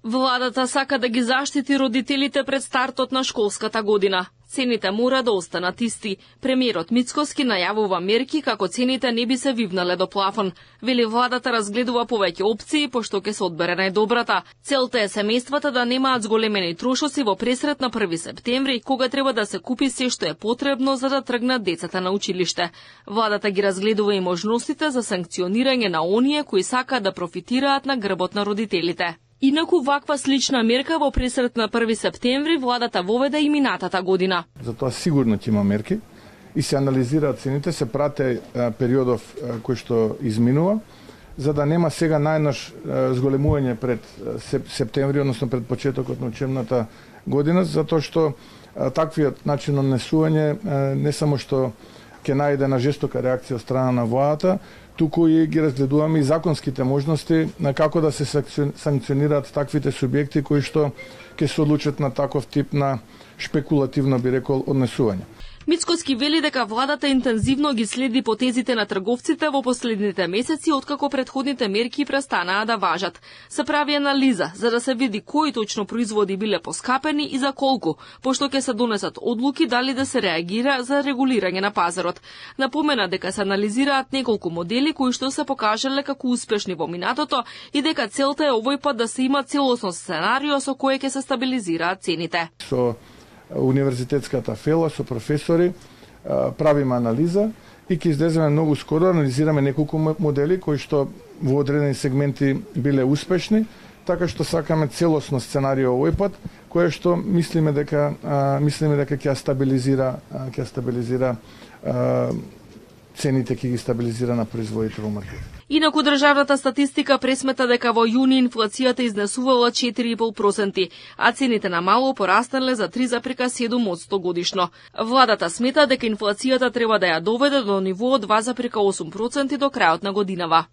Владата сака да ги заштити родителите пред стартот на школската година. Цените мора да останат исти. Премиерот Мицкоски најавува мерки како цените не би се вивнале до плафон. Вели владата разгледува повеќе опции, пошто ќе се одбере најдобрата. Целта е семејствата да немаат зголемени трошоци во пресрет на 1 септември, кога треба да се купи се што е потребно за да тргнат децата на училиште. Владата ги разгледува и можностите за санкционирање на оние кои сакаат да профитираат на грбот на родителите. Инаку ваква слична мерка во пресрет на 1 септември владата воведе и минатата година. Затоа сигурно ќе има мерки и се анализираат цените, се прате периодов кој што изминува, за да нема сега најнаш зголемување пред септември, односно пред почетокот на учебната година, затоа што таквиот начин на однесување не само што ќе најде на жестока реакција од страна на владата, туку и ги разгледуваме и законските можности на како да се санкционираат таквите субјекти кои што ќе се одлучат на таков тип на шпекулативно, би рекол, однесување. Мицкоски вели дека владата интензивно ги следи потезите на трговците во последните месеци откако претходните мерки престанаа да важат. Се прави анализа за да се види кои точно производи биле поскапени и за колку, пошто ќе се донесат одлуки дали да се реагира за регулирање на пазарот. Напомена дека се анализираат неколку модели кои што се покажале како успешни во минатото и дека целта е овој пат да се има целосно сценарио со кое ќе се стабилизираат цените. Универзитетската фела со професори правиме анализа и ќе излеземе многу скоро, анализираме неколку модели кои што во одредени сегменти биле успешни, така што сакаме целосно сценарио овој пат, кое што мислиме дека ќе стабилизира цените, ќе ги стабилизира на производите во маркет. Инаку државната статистика пресмета дека во јуни инфлацијата изнесувала 4,5%, а цените на мало пораснале за 3,7% годишно. Владата смета дека инфлацијата треба да ја доведе до ниво од 2,8% до крајот на годинава.